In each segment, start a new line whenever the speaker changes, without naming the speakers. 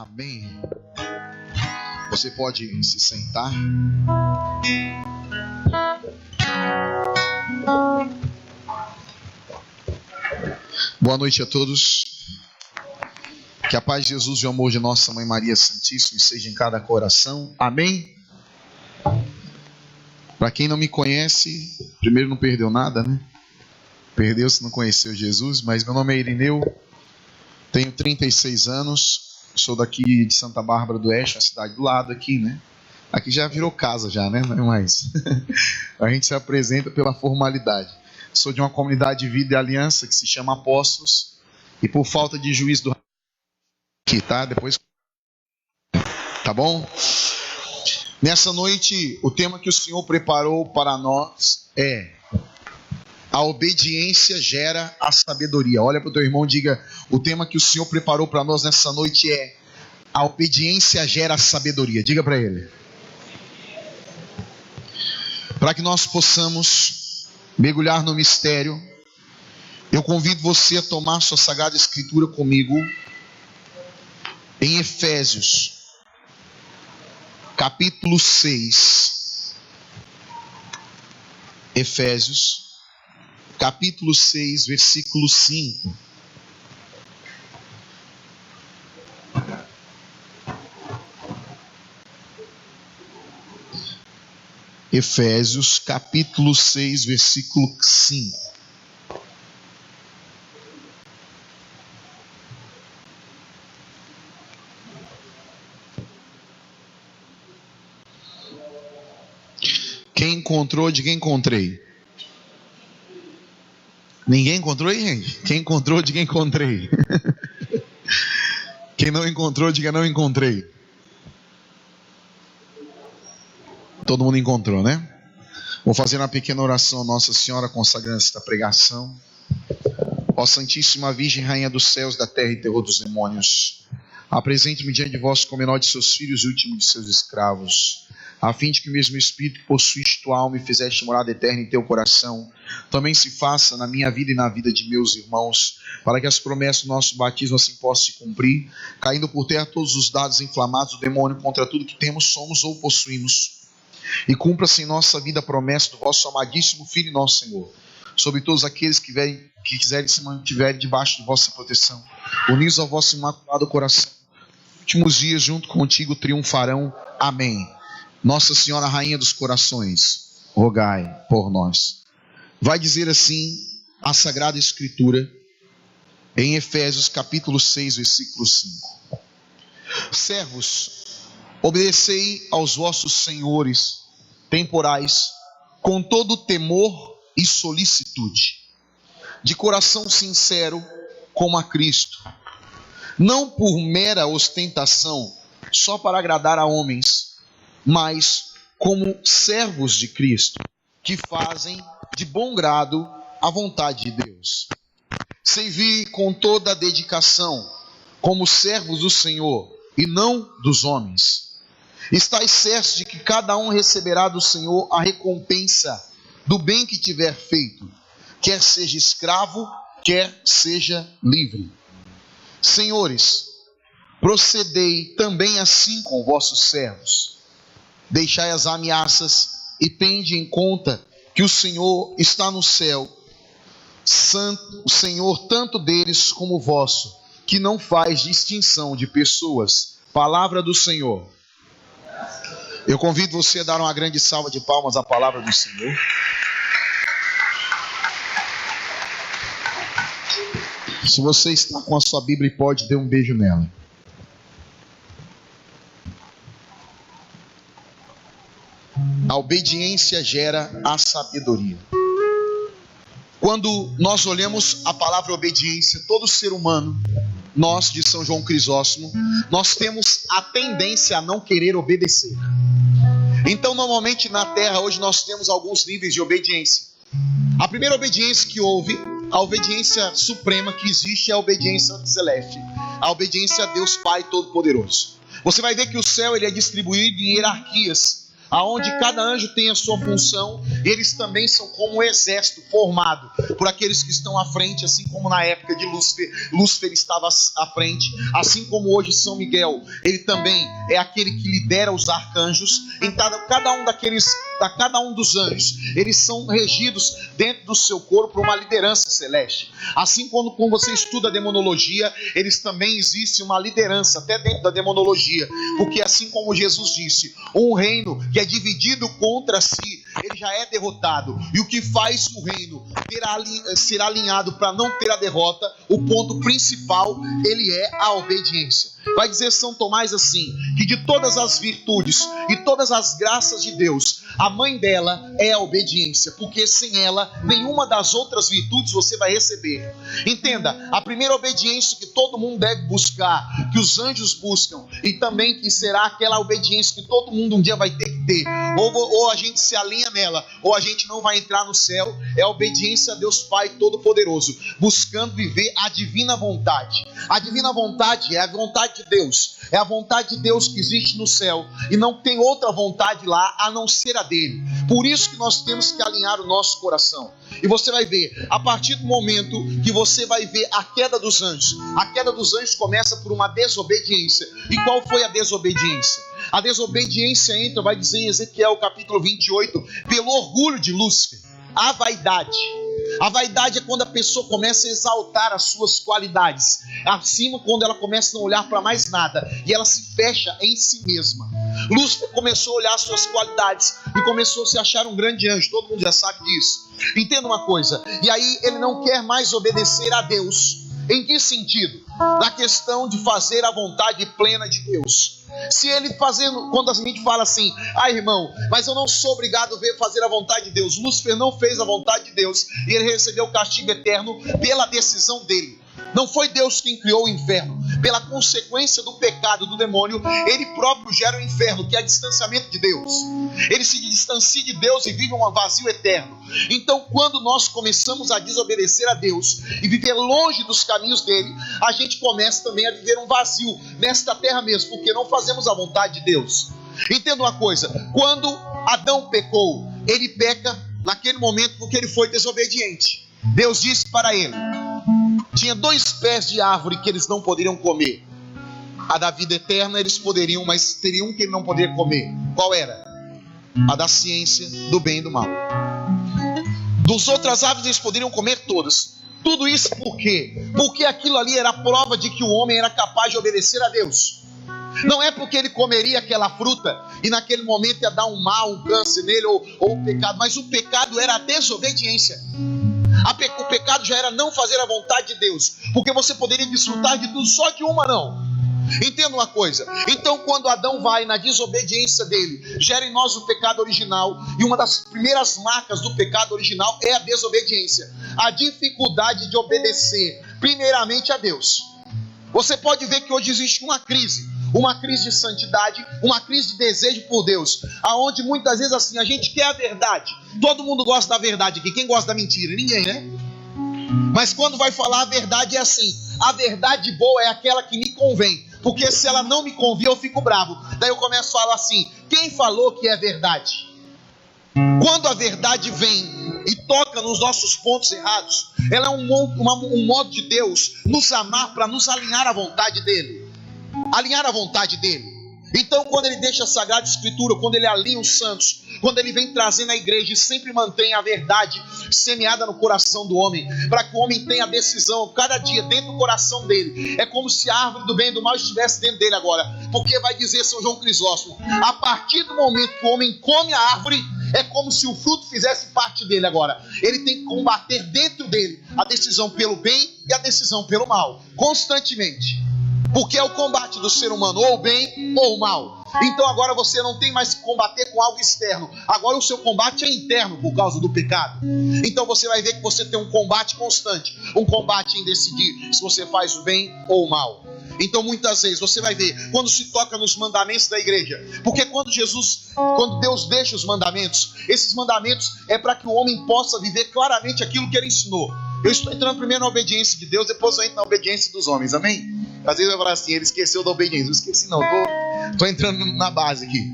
Amém. Você pode se sentar. Boa noite a todos. Que a paz de Jesus e o amor de nossa Mãe Maria Santíssima seja em cada coração. Amém. Para quem não me conhece, primeiro não perdeu nada, né? Perdeu se não conheceu Jesus, mas meu nome é Irineu, tenho 36 anos, sou daqui de Santa Bárbara do Oeste, a cidade do lado aqui, né? Aqui já virou casa já, né? Não é mais. A gente se apresenta pela formalidade. Sou de uma comunidade de vida e aliança que se chama Apóstolos, e por falta de juízo do aqui, tá? Depois, tá bom? Nessa noite, o tema que o Senhor preparou para nós é: a obediência gera a sabedoria. Olha para o teu irmão e diga: o tema que o Senhor preparou para nós nessa noite é: a obediência gera a sabedoria. Diga para ele. Para que nós possamos mergulhar no mistério, eu convido você a tomar sua Sagrada Escritura comigo em Efésios, capítulo 6. Efésios, capítulo 6, versículo 5. Efésios, capítulo 6, versículo 5. Quem encontrou, diga encontrei. Ninguém encontrou aí, gente? Quem encontrou, diga encontrei. Quem não encontrou, diga não encontrei. Todo mundo encontrou, né? Vou fazer uma pequena oração a Nossa Senhora, consagrando esta pregação. Ó Santíssima Virgem, Rainha dos céus, da terra e terror dos demônios, apresente-me diante de vós como menor de seus filhos e último de seus escravos, a fim de que o mesmo Espírito que possuíste tua alma e fizeste morada eterna em teu coração, também se faça na minha vida e na vida de meus irmãos, para que as promessas do nosso batismo assim possam se cumprir, caindo por terra todos os dados inflamados do demônio contra tudo que temos, somos ou possuímos. E cumpra-se em nossa vida a promessa do vosso amadíssimo Filho e nosso Senhor, sobre todos aqueles que quiserem se mantiverem debaixo de vossa proteção, unidos ao vosso imaculado coração. Nos últimos dias junto contigo triunfarão. Amém. Nossa Senhora, Rainha dos corações, rogai por nós. Vai dizer assim a Sagrada Escritura em Efésios capítulo 6, versículo 5. Servos, obedecei aos vossos senhores temporais com todo temor e solicitude, de coração sincero como a Cristo, não por mera ostentação, só para agradar a homens, mas como servos de Cristo, que fazem de bom grado a vontade de Deus. Servi com toda a dedicação, como servos do Senhor e não dos homens. Estais certos de que cada um receberá do Senhor a recompensa do bem que tiver feito, quer seja escravo, quer seja livre. Senhores, procedei também assim com vossos servos. Deixai as ameaças e tende em conta que o Senhor está no céu, santo, o Senhor tanto deles como vosso, que não faz distinção de pessoas. Palavra do Senhor. Eu convido você a dar uma grande salva de palmas à palavra do Senhor. Se você está com a sua Bíblia e pode, dê um beijo nela. A obediência gera a sabedoria. Quando nós olhamos a palavra obediência, todo ser humano, nós de São João Crisóstomo, nós temos a tendência a não querer obedecer. Então, normalmente na Terra, hoje nós temos alguns níveis de obediência. A primeira obediência que houve, a obediência suprema que existe, é a obediência celeste, a obediência a Deus Pai Todo-Poderoso. Você vai ver que o céu ele é distribuído em hierarquias, aonde cada anjo tem a sua função. Eles também são como um exército formado por aqueles que estão à frente, assim como na época de Lúcifer estava à frente, assim como hoje São Miguel, ele também é aquele que lidera os arcanjos. Em cada um dos anjos, eles são regidos dentro do seu corpo por uma liderança celeste. Assim quando você estuda a demonologia, eles também existe uma liderança até dentro da demonologia, porque assim como Jesus disse, um reino que é dividido contra si, ele já é derrotado, e o que faz o reino ser alinhado para não ter a derrota, o ponto principal, ele é a obediência. Vai dizer São Tomás assim, que de todas as virtudes e todas as graças de Deus, a mãe dela é a obediência, porque sem ela, nenhuma das outras virtudes você vai receber. Entenda, a primeira obediência que todo mundo deve buscar, que os anjos buscam, e também que será aquela obediência que todo mundo um dia vai ter que ter, ou a gente se alinha nela, ou a gente não vai entrar no céu, é a obediência a Deus Pai Todo-Poderoso, buscando viver a divina vontade. A divina vontade é a vontade de Deus, é a vontade de Deus que existe no céu, e não tem outra vontade lá a não ser a dele. Por isso que nós temos que alinhar o nosso coração. E você vai ver, a partir do momento que você vai ver a queda dos anjos começa por uma desobediência. E qual foi a desobediência? A desobediência entra, vai dizer em Ezequiel capítulo 28, pelo orgulho de Lúcifer, a vaidade. A vaidade é quando a pessoa começa a exaltar as suas qualidades acima, quando ela começa a não olhar para mais nada e ela se fecha em si mesma. Lúcifer começou a olhar as suas qualidades e começou a se achar um grande anjo. Todo mundo já sabe disso. Entenda uma coisa, e aí ele não quer mais obedecer a Deus. Em que sentido? Na questão de fazer a vontade plena de Deus. Se ele fazendo, quando a gente fala assim, irmão, mas eu não sou obrigado a fazer a vontade de Deus. Lúcifer não fez a vontade de Deus e ele recebeu o castigo eterno pela decisão dele. Não foi Deus quem criou o inferno. Pela consequência do pecado do demônio, ele próprio gera o inferno, que é distanciamento de Deus. Ele se distancia de Deus e vive um vazio eterno. Então, quando nós começamos a desobedecer a Deus e viver longe dos caminhos dele, a gente começa também a viver um vazio nesta terra mesmo, porque não fazemos a vontade de Deus. Entenda uma coisa, quando Adão pecou, ele peca naquele momento porque ele foi desobediente. Deus disse para ele, tinha 2 pés de árvore que eles não poderiam comer. A da vida eterna eles poderiam, mas teria um que ele não poderia comer. Qual era? A da ciência do bem e do mal. Dos outras árvores eles poderiam comer todas. Tudo isso por quê? Porque aquilo ali era a prova de que o homem era capaz de obedecer a Deus. Não é porque ele comeria aquela fruta e naquele momento ia dar um mal, um câncer nele ou um pecado, mas o pecado era a desobediência. O pecado já era não fazer a vontade de Deus, porque você poderia desfrutar de tudo, só de uma não. Entenda uma coisa, então quando Adão vai na desobediência dele, gera em nós o pecado original, e uma das primeiras marcas do pecado original é a desobediência, a dificuldade de obedecer primeiramente a Deus. Você pode ver que hoje existe uma crise de santidade, uma crise de desejo por Deus, aonde muitas vezes assim, a gente quer a verdade, todo mundo gosta da verdade aqui, quem gosta da mentira? Ninguém, né? Mas quando vai falar a verdade é assim, a verdade boa é aquela que me convém, porque se ela não me convém eu fico bravo, daí eu começo a falar assim, quem falou que é verdade? Quando a verdade vem e toca nos nossos pontos errados, ela é um modo de Deus nos amar para nos alinhar à vontade dele. Alinhar a vontade dele. Então quando ele deixa a Sagrada Escritura, quando ele alinha os santos, quando ele vem trazendo a igreja e sempre mantém a verdade semeada no coração do homem, para que o homem tenha a decisão cada dia dentro do coração dele, é como se a árvore do bem e do mal estivesse dentro dele agora, porque vai dizer São João Crisóstomo, a partir do momento que o homem come a árvore, é como se o fruto fizesse parte dele agora. Ele tem que combater dentro dele a decisão pelo bem e a decisão pelo mal, constantemente. Porque é o combate do ser humano, ou o bem ou o mal. Então agora você não tem mais que combater com algo externo. Agora o seu combate é interno por causa do pecado. Então você vai ver que você tem um combate constante. Um combate em decidir se você faz o bem ou o mal. Então muitas vezes você vai ver quando se toca nos mandamentos da igreja. Porque quando Deus deixa os mandamentos, esses mandamentos é para que o homem possa viver claramente aquilo que ele ensinou. Eu estou entrando primeiro na obediência de Deus, depois eu entro na obediência dos homens, amém? Às vezes eu falo assim, ele esqueceu da obediência. Eu esqueci não, estou entrando na base aqui.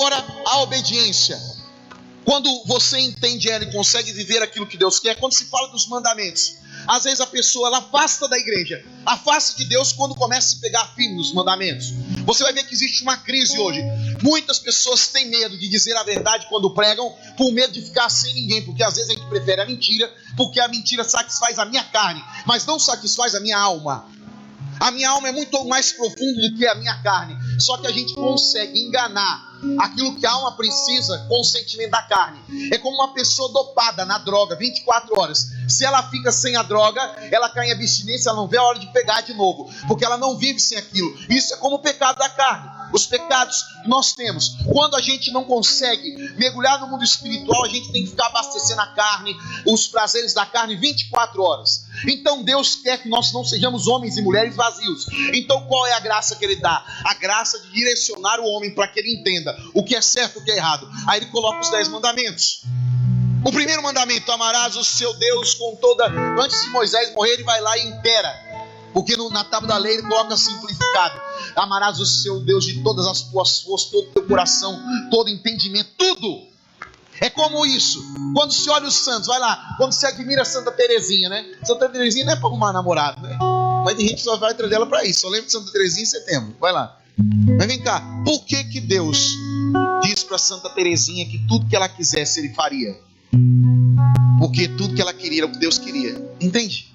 Agora, a obediência. Quando você entende ela e consegue viver aquilo que Deus quer, quando se fala dos mandamentos, às vezes a pessoa ela afasta da igreja, afasta de Deus quando começa a se pegar firme nos mandamentos. Você vai ver que existe uma crise hoje. Muitas pessoas têm medo de dizer a verdade quando pregam, por medo de ficar sem ninguém, porque às vezes a gente prefere a mentira, porque a mentira satisfaz a minha carne, mas não satisfaz a minha alma. A minha alma é muito mais profunda do que a minha carne. Só que a gente consegue enganar aquilo que a alma precisa com o sentimento da carne. É como uma pessoa dopada na droga 24 horas. Se ela fica sem a droga, ela cai em abstinência, ela não vê a hora de pegar de novo, porque ela não vive sem aquilo. Isso é como o pecado da carne. Os pecados que nós temos, quando a gente não consegue mergulhar no mundo espiritual, a gente tem que ficar abastecendo a carne, os prazeres da carne 24 horas. Então Deus quer que nós não sejamos homens e mulheres vazios. Então qual é a graça que Ele dá? A graça de direcionar o homem para que ele entenda o que é certo e o que é errado. Aí Ele coloca os 10 mandamentos. O primeiro mandamento: amarás o seu Deus com toda... Antes de Moisés morrer, ele vai lá e impera, porque na tábua da lei ele coloca simplificado: amarás o seu Deus de todas as tuas forças, todo o teu coração, todo entendimento, tudo. É como isso, quando se olha os santos, vai lá, quando se admira Santa Terezinha, né? Santa Terezinha não é para arrumar namorado, né? Mas tem gente que só vai atrás dela para isso. Só lembra de Santa Terezinha em setembro, vai lá. Mas vem cá, por que Deus diz para Santa Terezinha que tudo que ela quisesse Ele faria? Porque tudo que ela queria era o que Deus queria, entende?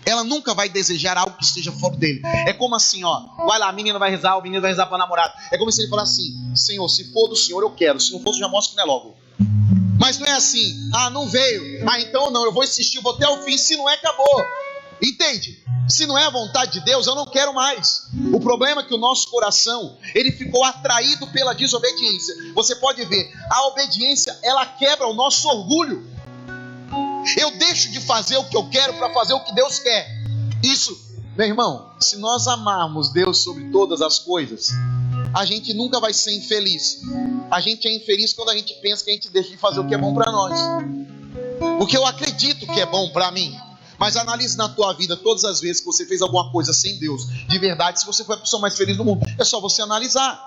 Ela nunca vai desejar algo que esteja fora dele. É como assim, ó, vai lá, a menina vai rezar, o menino vai rezar para o namorado. É como se ele falasse assim: Senhor, se for do Senhor eu quero, se não for, eu já mostro que não é logo. Mas não é assim: ah, não veio, ah, então não, eu vou insistir, vou até o fim, se não é, acabou. Entende? Se não é a vontade de Deus, eu não quero mais. O problema é que o nosso coração, ele ficou atraído pela desobediência. Você pode ver, a obediência, ela quebra o nosso orgulho. Eu deixo de fazer o que eu quero para fazer o que Deus quer. Isso, meu irmão, se nós amarmos Deus sobre todas as coisas, a gente nunca vai ser infeliz. A gente é infeliz quando a gente pensa que a gente deixa de fazer o que é bom para nós. Porque eu acredito que é bom para mim. Mas analise na tua vida todas as vezes que você fez alguma coisa sem Deus, de verdade, se você foi a pessoa mais feliz do mundo. É só você analisar.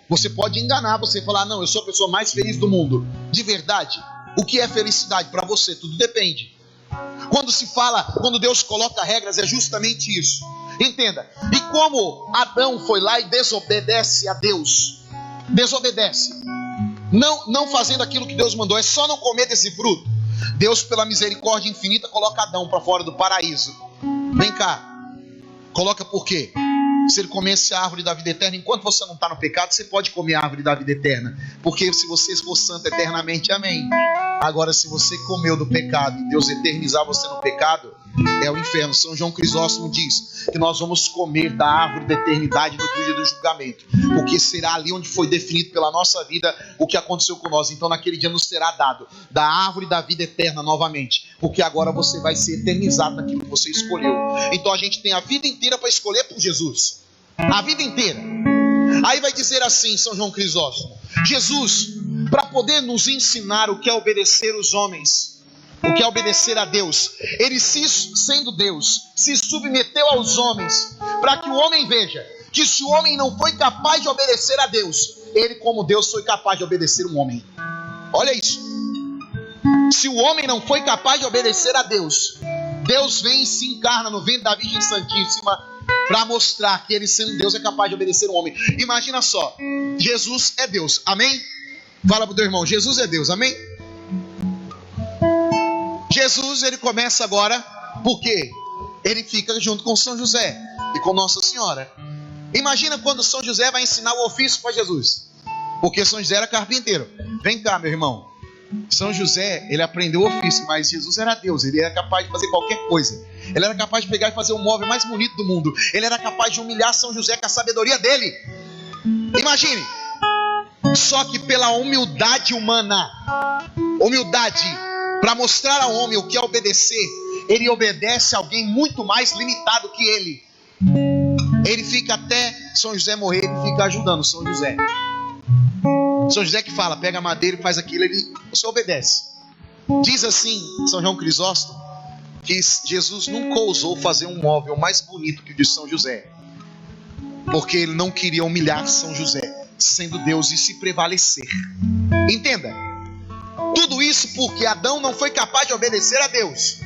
Você pode enganar, você falar: não, eu sou a pessoa mais feliz do mundo. De verdade, o que é felicidade para você? Tudo depende. Quando se fala, quando Deus coloca regras, é justamente isso. Entenda. E como Adão foi lá e desobedece a Deus, desobedece, não fazendo aquilo que Deus mandou, é só não comer desse fruto. Deus, pela misericórdia infinita, coloca Adão para fora do paraíso. Vem cá, coloca por quê? Se ele comesse a árvore da vida eterna, enquanto você não está no pecado, você pode comer a árvore da vida eterna, porque se você for santo eternamente, amém. Agora, se você comeu do pecado e Deus eternizar você no pecado, é o inferno. São João Crisóstomo diz que nós vamos comer da árvore da eternidade no dia do julgamento, porque será ali onde foi definido pela nossa vida o que aconteceu com nós. Então naquele dia nos será dado da árvore da vida eterna novamente, porque agora você vai ser eternizado naquilo que você escolheu. Então a gente tem a vida inteira para escolher por Jesus, a vida inteira. Aí vai dizer assim São João Crisóstomo: Jesus, para poder nos ensinar o que é obedecer os homens, o que é obedecer a Deus, Ele, sendo Deus, se submeteu aos homens, para que o homem veja que se o homem não foi capaz de obedecer a Deus, Ele, como Deus, foi capaz de obedecer um homem. Olha isso. Se o homem não foi capaz de obedecer a Deus, Deus vem e se encarna no ventre da Virgem Santíssima para mostrar que Ele, sendo Deus, é capaz de obedecer um homem. Imagina só, Jesus é Deus, amém? Fala para o teu irmão: Jesus é Deus, amém? Jesus, ele começa agora, porque ele fica junto com São José e com Nossa Senhora. Imagina quando São José vai ensinar o ofício para Jesus, porque São José era carpinteiro. Vem cá, meu irmão, São José, ele aprendeu o ofício, mas Jesus era Deus, ele era capaz de fazer qualquer coisa. Ele era capaz de pegar e fazer o móvel mais bonito do mundo. Ele era capaz de humilhar São José com a sabedoria dele. Imagine. Só que pela humildade humana, humildade para mostrar ao homem o que é obedecer, ele obedece a alguém muito mais limitado que ele. Ele fica até São José morrer, ele fica ajudando São José. São José que fala: pega a madeira e faz aquilo, você obedece. Diz assim São João Crisóstomo que Jesus nunca ousou fazer um móvel mais bonito que o de São José, porque ele não queria humilhar São José. sendo Deus e se prevalecer. Entenda, tudo isso porque Adão não foi capaz de obedecer a Deus.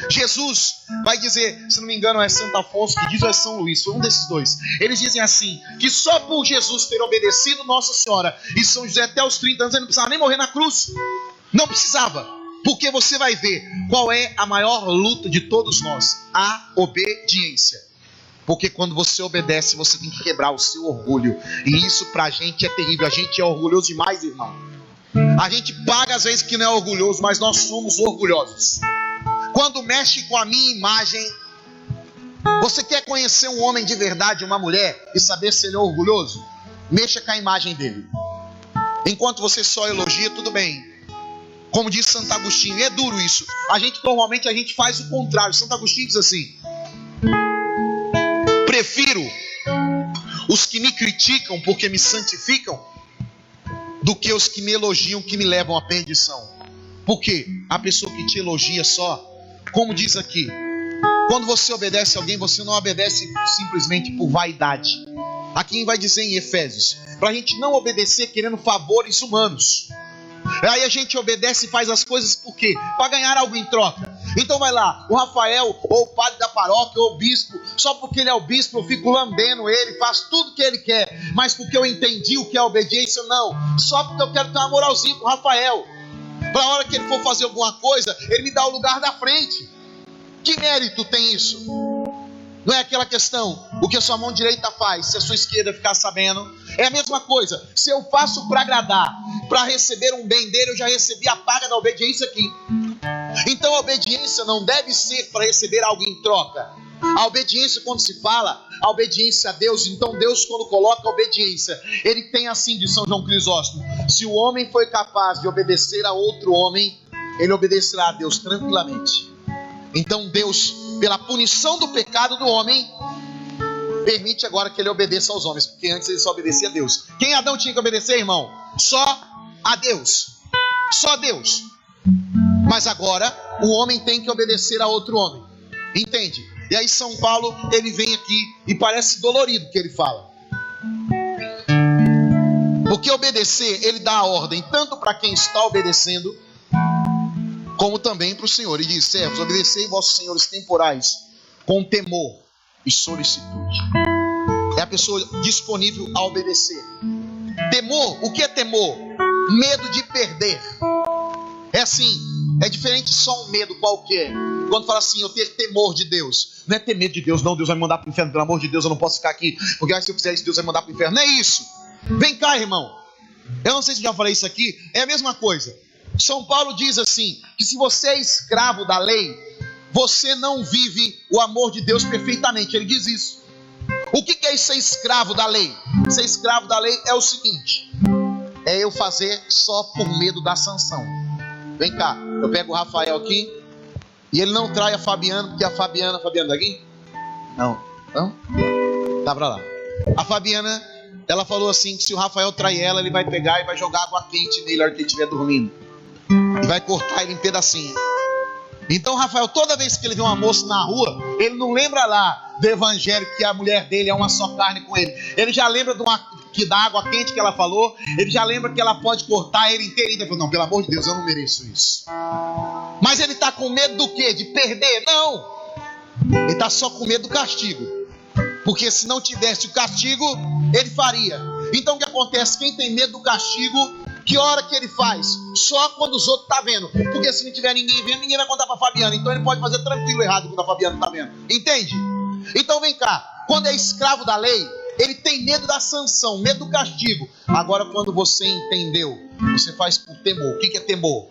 Jesus vai dizer, se não me engano é Santo Afonso que diz, ou é São Luís, foi um desses dois. Eles dizem assim, que só por Jesus ter obedecido Nossa Senhora e São José até os 30 anos, ele não precisava nem morrer na cruz. Não precisava, porque você vai ver qual é a maior luta de todos nós: a obediência. Porque quando você obedece, você tem que quebrar o seu orgulho. E isso pra gente é terrível. A gente é orgulhoso demais, irmão. A gente paga às vezes que não é orgulhoso, mas nós somos orgulhosos. Quando mexe com a minha imagem, você quer conhecer um homem de verdade, uma mulher, e saber se ele é orgulhoso? Mexa com a imagem dele. Enquanto você só elogia, tudo bem. Como diz Santo Agostinho, e é duro isso. Normalmente a gente faz o contrário. Santo Agostinho diz assim: prefiro os que me criticam porque me santificam do que os que me elogiam, que me levam à perdição. Porque a pessoa que te elogia só, como diz aqui, quando você obedece a alguém, você não obedece simplesmente por vaidade. Aqui vai dizer em Efésios, para a gente não obedecer querendo favores humanos. Aí a gente obedece e faz as coisas por quê? Para ganhar algo em troca. Então vai lá, o Rafael, ou o padre da paróquia, ou o bispo, só porque ele é o bispo eu fico lambendo ele, faço tudo que ele quer, mas porque eu entendi o que é obediência, não. Só porque eu quero ter uma moralzinha com o Rafael, para a hora que ele for fazer alguma coisa, ele me dá o lugar da frente. Que mérito tem isso? Não é aquela questão, o que a sua mão direita faz, se a sua esquerda ficar sabendo. É a mesma coisa, se eu faço para agradar, para receber um bem dele, eu já recebi a paga da obediência aqui. Então a obediência não deve ser para receber algo em troca. A obediência, quando se fala, a obediência a Deus, então Deus, quando coloca a obediência, ele tem assim de São João Crisóstomo: se o homem foi capaz de obedecer a outro homem, ele obedecerá a Deus tranquilamente. Então Deus, pela punição do pecado do homem, permite agora que ele obedeça aos homens, porque antes ele só obedecia a Deus. Quem Adão tinha que obedecer, irmão? Só a Deus. Só a Deus. Mas agora o homem tem que obedecer a outro homem. Entende? E aí São Paulo, ele vem aqui e parece dolorido que ele fala. Porque obedecer, ele dá a ordem tanto para quem está obedecendo, como também para o Senhor. Ele diz: servos, obedecei vossos senhores temporais com temor e solicitude. É a pessoa disponível a obedecer. Temor, o que é temor? Medo de perder. É assim, é diferente só um medo qualquer. Quando fala assim, eu ter temor de Deus, não é ter medo de Deus, não, Deus vai me mandar para o inferno, pelo amor de Deus, eu não posso ficar aqui, porque se eu fizer isso, Deus vai me mandar para o inferno. Não é isso. Vem cá, irmão. Eu não sei se já falei isso aqui, é a mesma coisa. São Paulo diz assim, que se você é escravo da lei, você não vive o amor de Deus perfeitamente. Ele diz isso. O que é ser escravo da lei? Ser escravo da lei é o seguinte: é eu fazer só por medo da sanção. Vem cá, eu pego o Rafael aqui, e ele não trai a Fabiana, porque a Fabiana tá aqui? Não? Tá pra lá. A Fabiana, ela falou assim, que se o Rafael trai ela, ele vai pegar e vai jogar água quente nele na hora que ele estiver dormindo. E vai cortar ele em pedacinho. Então Rafael, toda vez que ele vê uma moça na rua, ele não lembra lá do evangelho que a mulher dele é uma só carne com ele. Ele já lembra da água quente que ela falou. Ele já lembra que ela pode cortar ele inteirinho. Ele falou: não, pelo amor de Deus, eu não mereço isso. Mas ele está com medo do quê? De perder? Não. Ele está só com medo do castigo. Porque se não tivesse o castigo, ele faria. Então o que acontece? Quem tem medo do castigo, que hora que ele faz? Só quando os outros estão vendo. Porque se não tiver ninguém vendo, ninguém vai contar para a Fabiana. Então ele pode fazer tranquilo errado quando a Fabiana está vendo. Entende? Então vem cá. Quando é escravo da lei, ele tem medo da sanção, medo do castigo. Agora quando você entendeu, você faz por temor. O que é temor?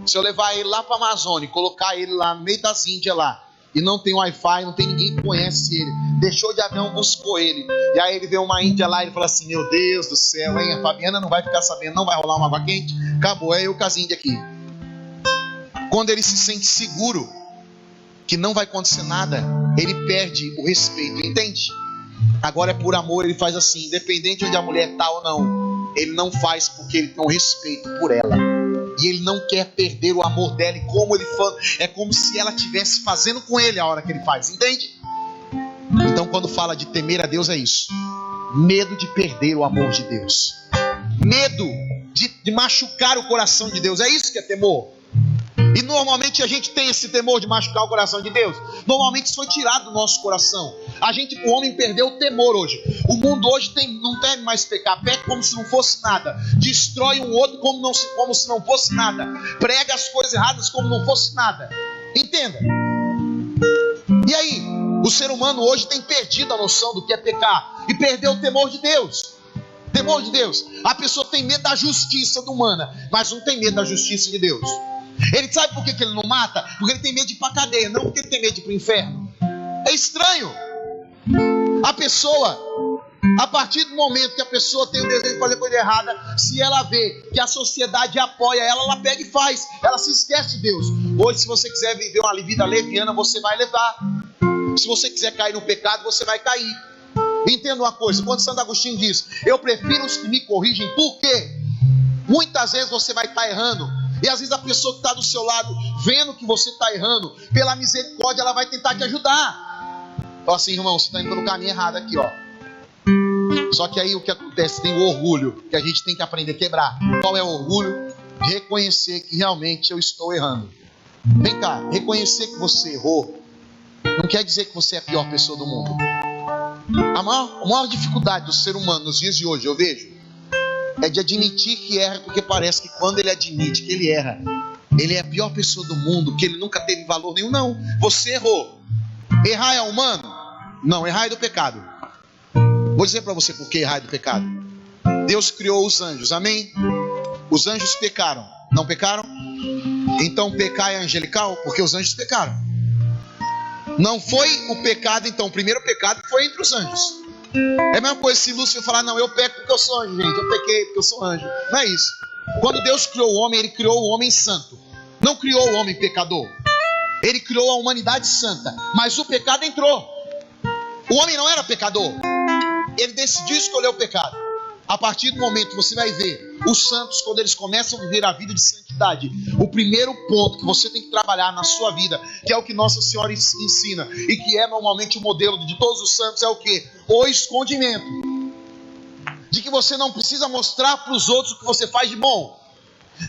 Se eu levar ele lá para a Amazônia, colocar ele lá no meio das Índias lá, e não tem Wi-Fi, não tem ninguém que conhece ele, deixou de avião, buscou ele, e aí ele vê uma Índia lá e ele fala assim: meu Deus do céu, hein? A Fabiana não vai ficar sabendo, não vai rolar uma água quente, acabou, é eu com as Índias aqui. Quando ele se sente seguro que não vai acontecer nada, ele perde o respeito, entende? Agora é por amor, ele faz assim, independente de onde a mulher está ou não, ele não faz porque ele tem um respeito por ela. E ele não quer perder o amor dela. E como ele fala, é como se ela estivesse fazendo com ele a hora que ele faz, entende? Então quando fala de temer a Deus é isso. Medo de perder o amor de Deus. Medo de machucar o coração de Deus. É isso que é temor. E normalmente a gente tem esse temor de machucar o coração de Deus. Normalmente isso foi tirado do nosso coração. O homem perdeu o temor hoje. O mundo hoje não deve mais pecar. Peca como se não fosse nada. Destrói um outro como se não fosse nada. Prega as coisas erradas como não fosse nada. Entenda. E aí, o ser humano hoje tem perdido a noção do que é pecar. E perdeu o temor de Deus. Temor de Deus. A pessoa tem medo da justiça humana, mas não tem medo da justiça de Deus. Ele sabe por que ele não mata? Porque ele tem medo de ir para a cadeia, não porque ele tem medo de ir para o inferno. É estranho. A pessoa, a partir do momento que a pessoa tem o desejo de fazer coisa errada, se ela vê que a sociedade apoia ela, ela pega e faz. Ela se esquece de Deus. Hoje, se você quiser viver uma vida leviana, você vai levar. Se você quiser cair no pecado, você vai cair. Entenda uma coisa, quando Santo Agostinho diz: eu prefiro os que me corrigem, porque muitas vezes você vai estar errando. E às vezes a pessoa que está do seu lado, vendo que você está errando, pela misericórdia, ela vai tentar te ajudar. Fala assim: irmão, você está indo no caminho errado aqui, ó. Só que aí o que acontece? Tem o orgulho, que a gente tem que aprender a quebrar. Qual é o orgulho? Reconhecer que realmente eu estou errando. Vem cá, reconhecer que você errou não quer dizer que você é a pior pessoa do mundo. A maior dificuldade do ser humano nos dias de hoje, eu vejo, é de admitir que erra, porque parece que quando ele admite que ele erra, ele é a pior pessoa do mundo, que ele nunca teve valor nenhum. Não, você errou. Errar é humano? Não, errar é do pecado. Vou dizer para você por que errar é do pecado. Deus criou os anjos, amém? Os anjos pecaram, não pecaram? Então pecar é angelical? Porque os anjos pecaram. Não foi o pecado, então o primeiro pecado foi entre os anjos. É a mesma coisa se Lúcifer falar: não, eu peco porque eu sou anjo, gente, eu pequei porque eu sou anjo. Não é isso. Quando Deus criou o homem, Ele criou o homem santo. Não criou o homem pecador. Ele criou a humanidade santa. Mas o pecado entrou. O homem não era pecador. Ele decidiu escolher o pecado. A partir do momento que você vai ver os santos, quando eles começam a viver a vida de santidade, o primeiro ponto que você tem que trabalhar na sua vida, que é o que Nossa Senhora ensina, e que é normalmente o modelo de todos os santos, é o quê? O escondimento. De que você não precisa mostrar para os outros o que você faz de bom.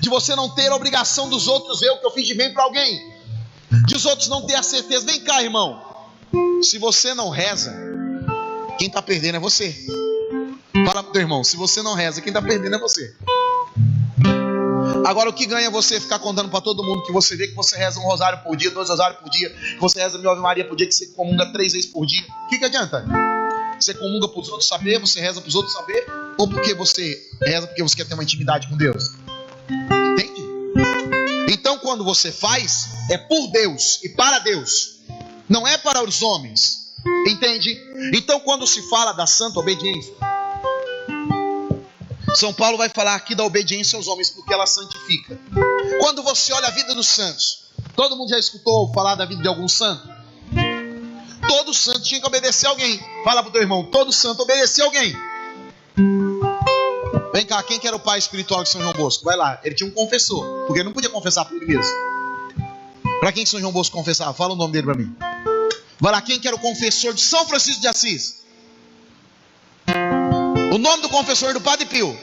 De você não ter a obrigação dos outros ver o que eu fiz de bem para alguém. De os outros não ter a certeza. Vem cá, irmão. Se você não reza, quem está perdendo é você. Fala pro teu irmão: se você não reza, quem está perdendo é você. Agora, o que ganha você ficar contando para todo mundo que você vê que você reza um rosário por dia, 2 rosários por dia, que você reza 1000 Ave Maria por dia, que você comunga 3 vezes por dia? O que adianta? Você comunga para os outros saber, você reza para os outros saber, ou porque você reza porque você quer ter uma intimidade com Deus? Entende? Então, quando você faz, é por Deus e para Deus, não é para os homens. Entende? Então, quando se fala da santa obediência, São Paulo vai falar aqui da obediência aos homens, porque ela santifica. Quando você olha a vida dos santos, todo mundo já escutou falar da vida de algum santo? Todo santo tinha que obedecer a alguém. Fala para o teu irmão: todo santo obedecia a alguém. Vem cá, quem que era o pai espiritual de São João Bosco? Vai lá, ele tinha um confessor, porque ele não podia confessar por ele mesmo. Para quem que São João Bosco confessava? Fala o nome dele para mim. Vai lá, quem que era o confessor de São Francisco de Assis? O nome do confessor do Padre Pio,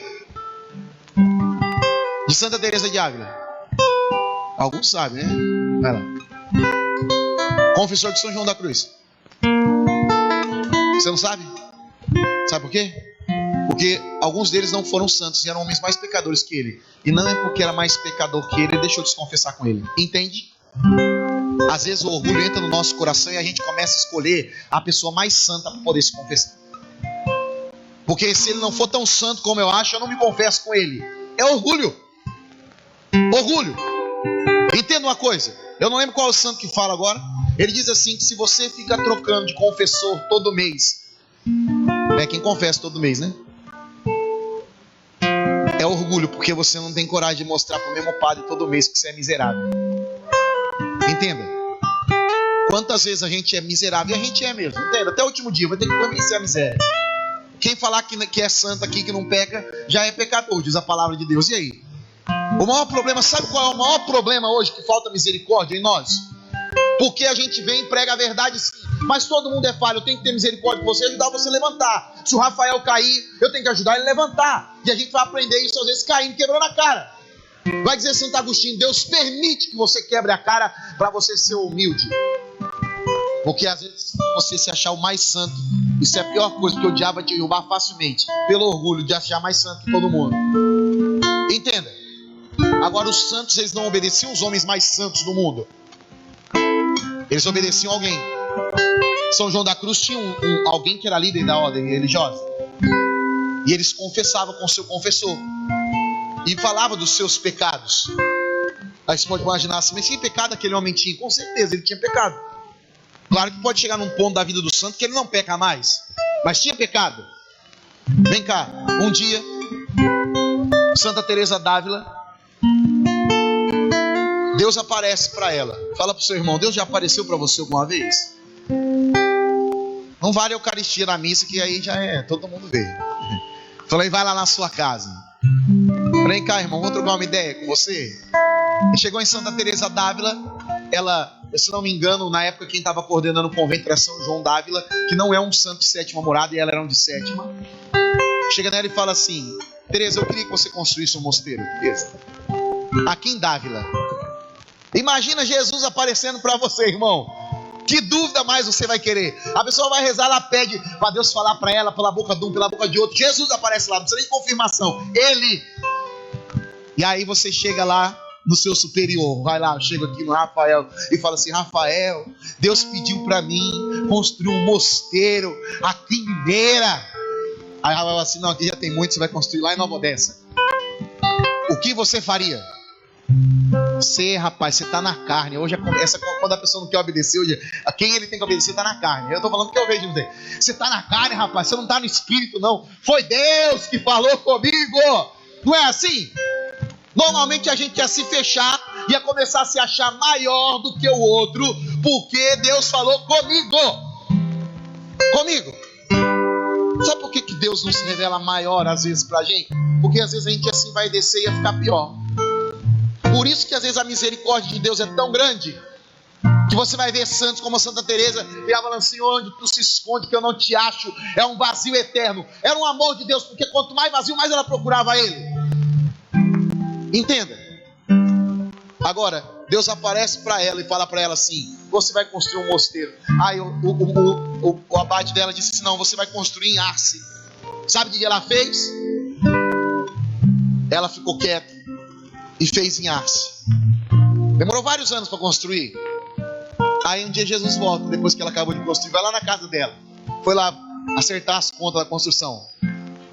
de Santa Teresa de Ávila. Alguns sabem, né? Vai lá. Confessor de São João da Cruz. Você não sabe? Sabe por quê? Porque alguns deles não foram santos e eram homens mais pecadores que ele. E não é porque era mais pecador que ele deixou de se confessar com ele. Entende? Às vezes o orgulho entra no nosso coração e a gente começa a escolher a pessoa mais santa para poder se confessar. Porque se ele não for tão santo como eu acho, eu não me confesso com ele. É orgulho. Orgulho. Entenda uma coisa. Eu não lembro qual é o santo que fala agora. Ele diz assim, que se você fica trocando de confessor todo mês, é quem confessa todo mês, né? É orgulho, porque você não tem coragem de mostrar para o mesmo padre todo mês que você é miserável. Entenda. Quantas vezes a gente é miserável? E a gente é mesmo. Entenda? Até o último dia vai ter que convencer a miséria. Quem falar que é santo aqui, que não peca, já é pecador, diz a palavra de Deus. E aí? O maior problema, sabe qual é o maior problema hoje que falta misericórdia em nós? Porque a gente vem e prega a verdade sim, mas todo mundo é falho. Eu tenho que ter misericórdia de você e ajudar você a levantar. Se o Rafael cair, eu tenho que ajudar ele a levantar. E a gente vai aprender isso às vezes caindo, quebrando a cara. Vai dizer Santo Agostinho, Deus permite que você quebre a cara para você ser humilde. Porque às vezes você se achar o mais santo, isso é a pior coisa, porque o diabo vai te derrubar facilmente, pelo orgulho de achar mais santo que todo mundo. Entenda. Agora os santos, eles não obedeciam os homens mais santos do mundo. Eles obedeciam alguém. São João da Cruz tinha alguém que era líder da ordem religiosa. E eles confessavam com o seu confessor. E falava dos seus pecados. Aí você pode imaginar assim, mas que pecado aquele homem tinha? Com certeza ele tinha pecado. Claro que pode chegar num ponto da vida do santo que ele não peca mais, mas tinha pecado. Vem cá, um dia Santa Teresa d'Ávila, Deus aparece para ela. Fala para o seu irmão, Deus já apareceu para você alguma vez? Não vale a Eucaristia na missa, que aí já é, todo mundo vê. Falei, vai lá na sua casa. Vem cá, irmão, vamos trocar uma ideia com você. Chegou em Santa Teresa d'Ávila, ela, se não me engano, na época quem estava coordenando o convento era São João d'Ávila, que não é um santo de sétima morada, e ela era um de sétima. Chega nela e fala assim, Teresa, eu queria que você construísse um mosteiro, Teresa, aqui em d'Ávila. Imagina Jesus aparecendo para você, irmão. Que dúvida mais você vai querer? A pessoa vai rezar, ela pede para Deus falar para ela, pela boca de um, pela boca de outro. Jesus aparece lá, não precisa nem de confirmação. Ele. E aí você chega lá no seu superior, vai lá, chega aqui no Rafael e fala assim, Rafael, Deus pediu para mim construir um mosteiro aqui em Mineira. Aí Rafael fala assim, não, aqui já tem muito, você vai construir lá em Nova Odessa. O que você faria? Você, rapaz, você está na carne. Hoje quando a pessoa não quer obedecer, hoje, a quem ele tem que obedecer está na carne. Eu estou falando que eu vejo você. Você está na carne, rapaz, você não está no espírito, não. Foi Deus que falou comigo. Não é assim? Normalmente a gente ia se fechar, ia começar a se achar maior do que o outro, porque Deus falou comigo. Comigo. Sabe por que Deus não se revela maior às vezes pra gente? Porque às vezes a gente assim vai descer e ia ficar pior. Por isso que às vezes a misericórdia de Deus é tão grande, que você vai ver santos como a Santa Teresa, e ela falando assim, onde tu se esconde que eu não te acho, é um vazio eterno. Era um amor de Deus, porque quanto mais vazio, mais ela procurava ele. Entenda. Agora, Deus aparece para ela e fala para ela assim, você vai construir um mosteiro. Aí o abade dela disse assim, não, você vai construir em Arce. Sabe o que ela fez? Ela ficou quieta e fez em Arce. Demorou vários anos para construir. Aí um dia Jesus volta, depois que ela acabou de construir, vai lá na casa dela, foi lá acertar as contas da construção.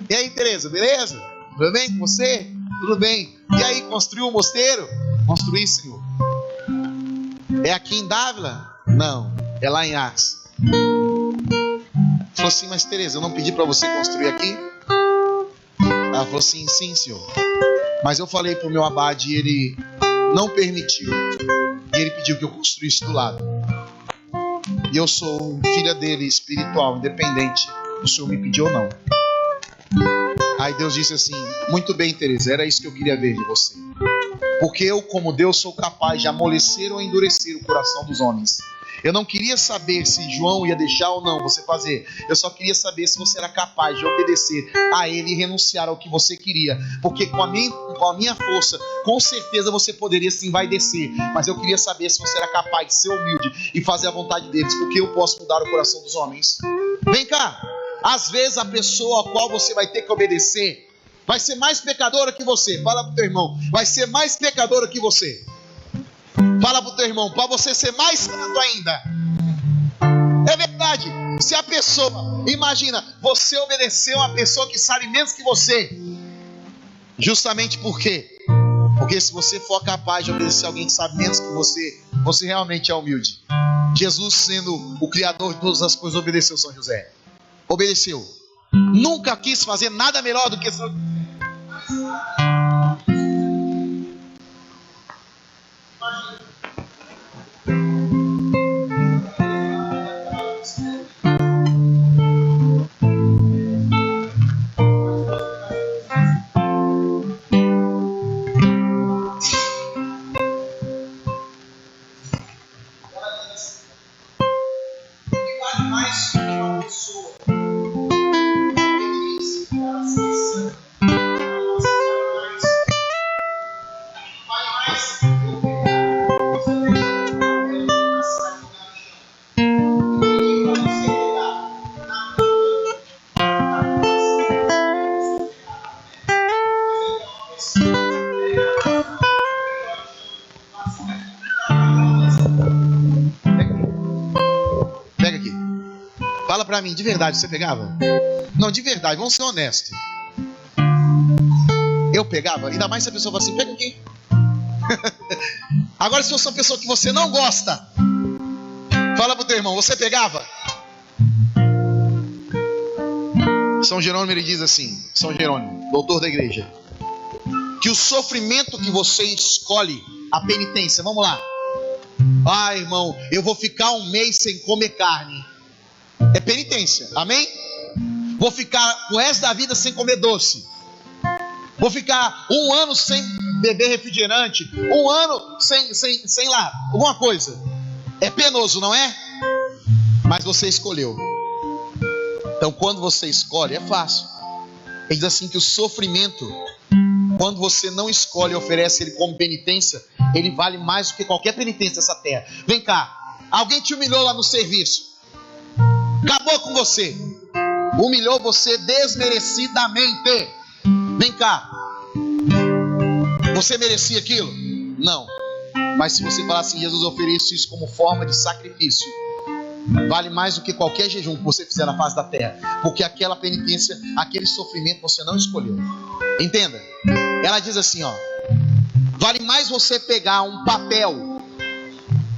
E aí, Teresa, beleza? Tudo bem com você? Tudo bem. E aí, construiu o mosteiro? Construí, Senhor. É aqui em d'Ávila? Não, é lá em Arce. Falou assim, mas Teresa, eu não pedi para você construir aqui? Ela falou assim, sim, Senhor. Mas eu falei para o meu abade e ele não permitiu. E ele pediu que eu construísse do lado. E eu sou filha dele, espiritual, independente do Senhor me pediu ou não. Aí Deus disse assim, muito bem, Teresa, era isso que eu queria ver de você. Porque eu, como Deus, sou capaz de amolecer ou endurecer o coração dos homens. Eu não queria saber se João ia deixar ou não você fazer. Eu só queria saber se você era capaz de obedecer a ele e renunciar ao que você queria. Porque com a minha força, com certeza você poderia sim descer. Mas eu queria saber se você era capaz de ser humilde e fazer a vontade deles. Porque eu posso mudar o coração dos homens. Vem cá. Às vezes a pessoa a qual você vai ter que obedecer vai ser mais pecadora que você. Fala pro teu irmão, vai ser mais pecadora que você. Fala pro teu irmão, para você ser mais santo ainda. É verdade. Se a pessoa, imagina, você obedecer a uma pessoa que sabe menos que você. Justamente por quê? Porque se você for capaz de obedecer a alguém que sabe menos que você, você realmente é humilde. Jesus, sendo o Criador de todas as coisas, obedeceu São José. Obedeceu. Nunca quis fazer nada melhor do que São José. mais que uma pessoa. Pega aqui. Fala pra mim, de verdade, você pegava? Não, de verdade, vamos ser honestos. Eu pegava, ainda mais se a pessoa fala assim, pega aqui. Agora se eu sou uma pessoa que você não gosta, fala pro teu irmão, você pegava? São Jerônimo, ele diz assim, São Jerônimo, doutor da igreja, que o sofrimento que você escolhe, a penitência, vamos lá. Ah, irmão, eu vou ficar um mês sem comer carne. É penitência, amém? Vou ficar o resto da vida sem comer doce. Vou ficar um ano sem beber refrigerante. Um ano sem lá, alguma coisa. É penoso, não é? Mas você escolheu. Então quando você escolhe, é fácil. Ele diz assim que o sofrimento, quando você não escolhe e oferece ele como penitência, ele vale mais do que qualquer penitência dessa terra. Vem cá, alguém te humilhou lá no serviço, acabou com você, humilhou você desmerecidamente. Vem cá, você merecia aquilo? Não. Mas se você falar assim, Jesus, ofereço isso como forma de sacrifício, vale mais do que qualquer jejum que você fizer na face da terra. Porque aquela penitência, aquele sofrimento você não escolheu. Entenda? Ela diz assim, ó, vale mais você pegar um papel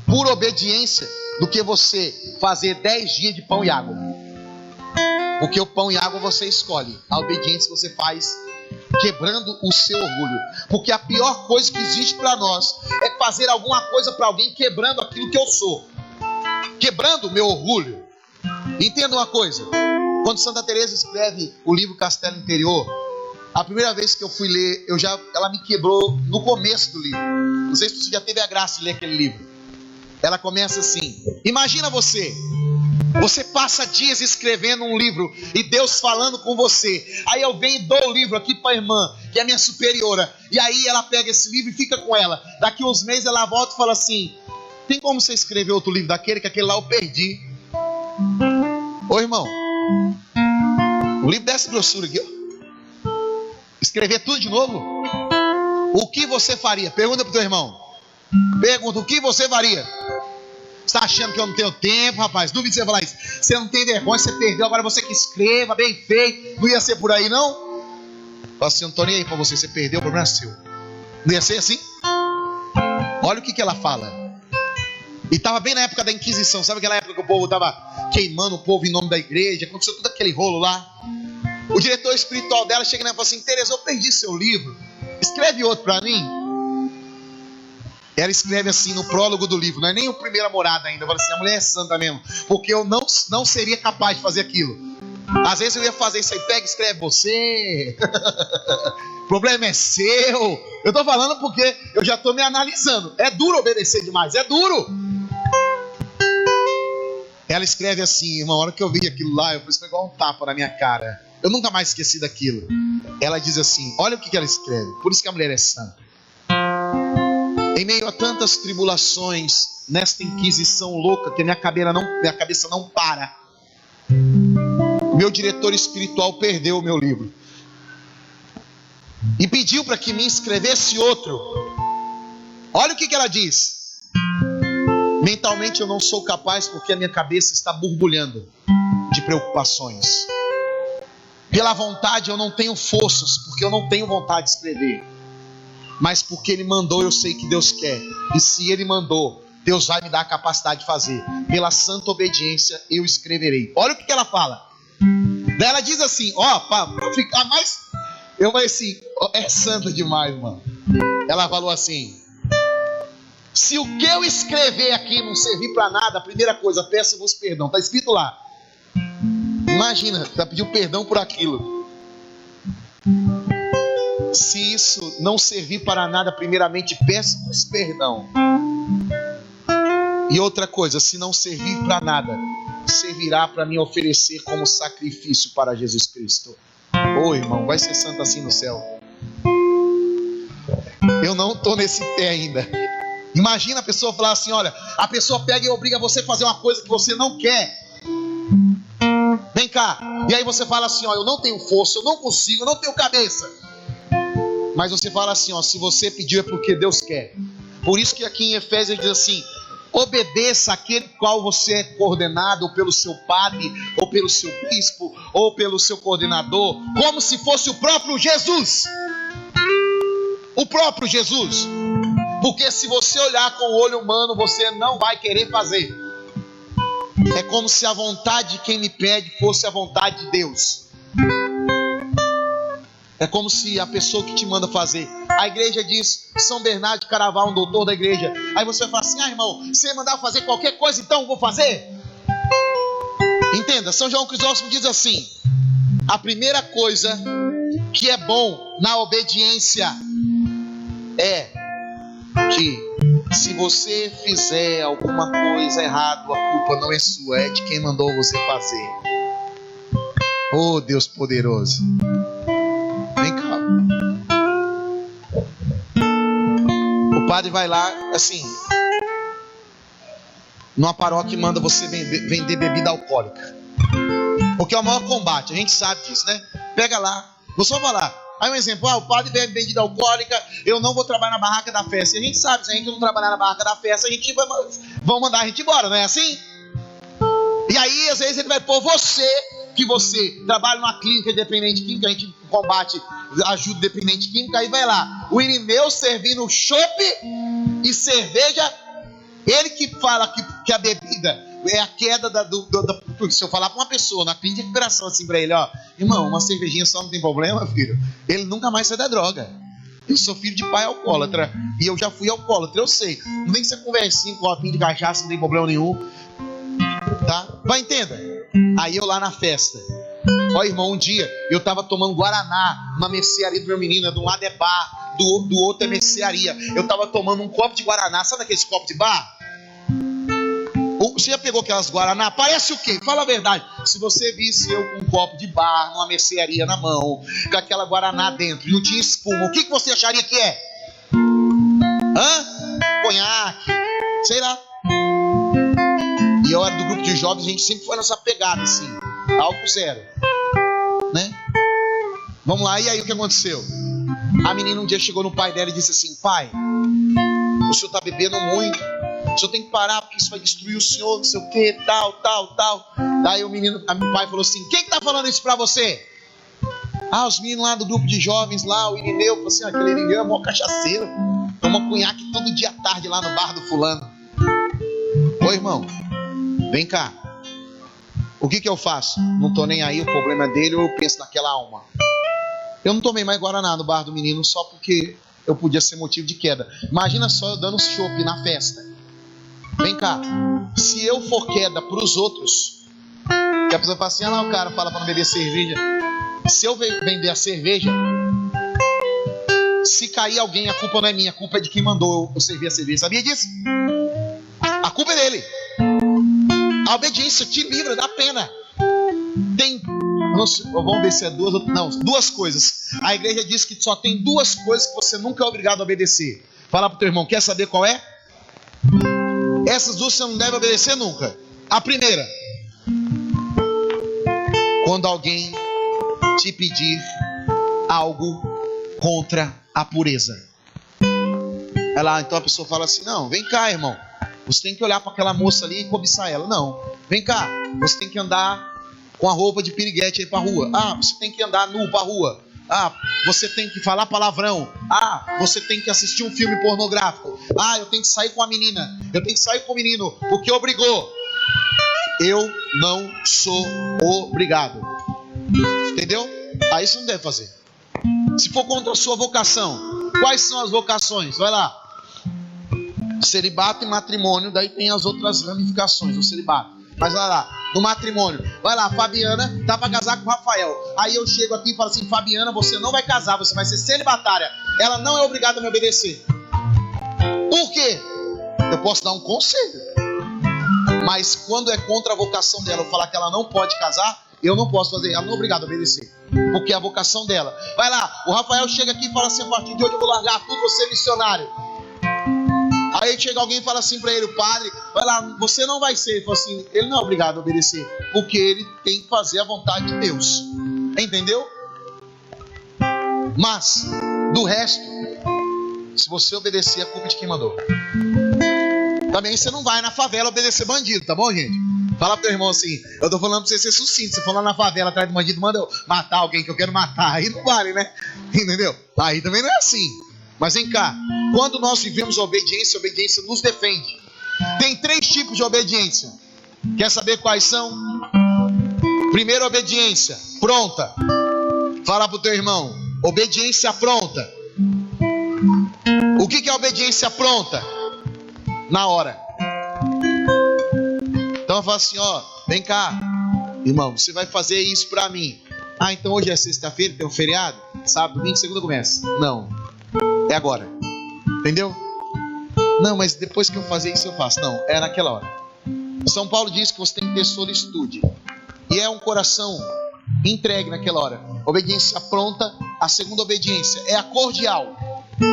por obediência do que você fazer 10 dias de pão e água. Porque o pão e água você escolhe, a obediência você faz quebrando o seu orgulho. Porque a pior coisa que existe para nós é fazer alguma coisa para alguém quebrando aquilo que eu sou, quebrando o meu orgulho. Entenda uma coisa, quando Santa Teresa escreve o livro Castelo Interior, a primeira vez que eu fui ler, ela me quebrou no começo do livro. Não sei se você já teve a graça de ler aquele livro. Ela começa assim: imagina você passa dias escrevendo um livro e Deus falando com você. Aí eu venho e dou o livro aqui para a irmã, que é minha superiora, e aí ela pega esse livro e fica com ela. Daqui uns meses ela volta e fala assim: tem como você escrever outro livro daquele, que aquele lá eu perdi? Ô irmão, o livro dessa grossura aqui, ó. Escrever tudo de novo? O que você faria? Pergunta pro teu irmão. Pergunta, o que você faria? Você está achando que eu não tenho tempo, rapaz? Duvido você falar isso. Você não tem vergonha, você perdeu, agora você que escreva, bem feito. Não ia ser por aí, não? Fala assim, eu não estou nem aí para você, você perdeu, o problema é seu. Não ia ser assim? Olha o que ela fala. E estava bem na época da Inquisição. Sabe aquela época que o povo estava queimando o povo em nome da igreja? Aconteceu todo aquele rolo lá. O diretor espiritual dela chega e fala assim: Teresa, eu perdi seu livro, escreve outro para mim. Ela escreve assim no prólogo do livro, não é nem o primeiro morada ainda. Fala assim, a mulher é santa mesmo, porque eu não seria capaz de fazer aquilo. Às vezes eu ia fazer isso aí, pega e escreve você. O problema é seu. Eu estou falando porque eu já estou me analisando. É duro obedecer demais, é duro. Ela escreve assim, irmão, a hora que eu vi aquilo lá, eu falei, igual um tapa na minha cara. Eu nunca mais esqueci daquilo. Ela diz assim, olha o que ela escreve. Por isso que a mulher é santa. Em meio a tantas tribulações, nesta inquisição louca, que minha cabeça não para, meu diretor espiritual perdeu o meu livro e pediu para que me escrevesse outro. Olha o que ela diz. Mentalmente eu não sou capaz, porque a minha cabeça está borbulhando de preocupações. Pela vontade eu não tenho forças, porque eu não tenho vontade de escrever. Mas porque Ele mandou, eu sei que Deus quer. E se Ele mandou, Deus vai me dar a capacidade de fazer. Pela santa obediência eu escreverei. Olha o que ela fala. Daí ela diz assim, para ficar mais... Eu falei assim, é santa demais, mano. Ela falou assim: se o que eu escrever aqui não servir para nada, a primeira coisa, peço-vos perdão. Está escrito lá. Imagina, já pediu perdão por aquilo. Se isso não servir para nada, primeiramente peço-vos perdão. E outra coisa, se não servir para nada, servirá para me oferecer como sacrifício para Jesus Cristo. Ô irmão, vai ser santo assim no céu. Eu não estou nesse pé ainda. Imagina a pessoa falar assim, olha, a pessoa pega e obriga você a fazer uma coisa que você não quer. Vem cá. E aí você fala assim, ó, eu não tenho força, eu não consigo, eu não tenho cabeça. Mas você fala assim, ó, se você pediu é porque Deus quer. Por isso que aqui em Efésios diz assim, obedeça aquele qual você é coordenado, ou pelo seu padre, ou pelo seu bispo, ou pelo seu coordenador, como se fosse o próprio Jesus. O próprio Jesus. Porque se você olhar com o olho humano, você não vai querer fazer. É como se a vontade de quem me pede fosse a vontade de Deus. É como se a pessoa que te manda fazer. A igreja diz, São Bernardo de Carnaval, um doutor da igreja. Aí você vai falar assim, irmão, se mandar fazer qualquer coisa, então eu vou fazer. Entenda, São João Crisóstomo diz assim, a primeira coisa que é bom na obediência é que se você fizer alguma coisa errada, a culpa não é sua, é de quem mandou você fazer. Oh Deus poderoso. Vem cá. O padre vai lá, assim, numa paróquia e manda você vender bebida alcoólica. Porque é o maior combate, a gente sabe disso, né? Pega lá, vou só falar. Aí um exemplo, o padre bebe bebida alcoólica, eu não vou trabalhar na barraca da festa. E a gente sabe, se a gente não trabalhar na barraca da festa, a gente vão mandar a gente embora, não é assim? E aí, às vezes, ele vai pôr você, que você trabalha numa clínica dependente química, a gente combate, ajuda dependente química, aí vai lá, o Irineu servindo chopp e cerveja, ele que fala que a bebida é a queda se eu falar para uma pessoa na clínica de recuperação assim para ele, ó, irmão, uma cervejinha só não tem problema, filho, ele nunca mais sai da droga. Eu sou filho de pai alcoólatra e eu já fui alcoólatra, eu sei, não vem que você conversinha com um copinho de cachaça, não tem problema nenhum, tá? Vai, entenda. Aí eu lá na festa, ó irmão, um dia eu tava tomando Guaraná na mercearia do meu menino, de um lado é bar, do outro é mercearia, eu tava tomando um copo de Guaraná, sabe aqueles copos de bar? Você já pegou aquelas Guaraná? Parece o quê? Fala a verdade. Se você visse eu com um copo de bar, numa mercearia na mão, com aquela Guaraná dentro e não tinha espuma, o que você acharia que é? Conhaque, sei lá. E eu era do grupo de jovens, a gente sempre foi nessa pegada assim, álcool zero, né? Vamos lá, e aí o que aconteceu? A menina um dia chegou no pai dela e disse assim, pai, o senhor está bebendo muito, o senhor tem que parar porque isso vai destruir o senhor, não sei o que, tal. Daí o pai falou assim, quem que tá falando isso pra você? Os meninos lá do grupo de jovens lá, o Irineu, falou assim, aquele Irineu é mó cachaceiro, toma cunhaque todo dia à tarde lá no bar do fulano. Ô irmão, vem cá, o que eu faço? Não tô nem aí, o problema é dele, ou eu penso naquela alma. Eu não tomei mais Guaraná no bar do menino só porque eu podia ser motivo de queda. Imagina só eu dando um chopp na festa. Vem cá, se eu for queda para os outros, que a pessoa fala assim, o cara fala para não beber cerveja. Se eu vender a cerveja, se cair alguém, a culpa não é minha, a culpa é de quem mandou eu servir a cerveja. Sabia disso? A culpa é dele. A obediência te livra da pena. Tem, vamos ver se é duas coisas. A igreja diz que só tem duas coisas que você nunca é obrigado a obedecer. Fala pro teu irmão, quer saber qual é? Essas duas você não deve obedecer nunca. A primeira, quando alguém te pedir algo contra a pureza. Então a pessoa fala assim, não, vem cá, irmão, você tem que olhar para aquela moça ali e cobiçar ela. Não, vem cá, você tem que andar com a roupa de piriguete aí para rua. Você tem que andar nu para rua. Você tem que falar palavrão. Você tem que assistir um filme pornográfico. Eu tenho que sair com a menina, eu tenho que sair com o menino, porque obrigou. Eu não sou obrigado. Entendeu? Aí você não deve fazer. Se for contra a sua vocação, quais são as vocações? Vai lá. Celibato e matrimônio, daí tem as outras ramificações do celibato. Mas vai lá, no matrimônio, vai lá, Fabiana tá para casar com o Rafael. Aí eu chego aqui e falo assim, Fabiana, você não vai casar, você vai ser celibatária. Ela não é obrigada a me obedecer. Por quê? Eu posso dar um conselho, Mas quando é contra a vocação dela, eu falar que ela não pode casar, eu não posso fazer, ela não é obrigada a obedecer, porque é a vocação dela. Vai lá, o Rafael chega aqui e fala assim: a partir de hoje eu vou largar tudo, vou ser missionário. Aí chega alguém e fala assim para ele: o padre, vai lá, você não vai ser. Ele fala assim: ele não é obrigado a obedecer, porque ele tem que fazer a vontade de Deus. Entendeu? Mas, do resto, se você obedecer, a culpa é de quem mandou. Também você não vai na favela obedecer bandido, tá bom, gente? Fala pro teu irmão assim: eu tô falando pra você ser sucinto. Se for lá na favela atrás do bandido, manda eu matar alguém que eu quero matar. Aí não vale, né? Entendeu? Aí também não é assim. Mas vem cá, quando nós vivemos a obediência nos defende. Tem 3 tipos de obediência. Quer saber quais são? Primeira obediência, pronta. Fala pro teu irmão: obediência pronta. O que é obediência pronta? Na hora. Então eu falo assim: ó, vem cá, irmão, você vai fazer isso pra mim. Ah, então hoje é sexta-feira, tem um feriado? Sábado, domingo, segunda começa. Não, é agora. Entendeu? Não, mas depois que eu fazer isso eu faço. Não, é naquela hora. São Paulo diz que você tem que ter solicitude. E é um coração entregue naquela hora. Obediência pronta. A segunda obediência é a cordial,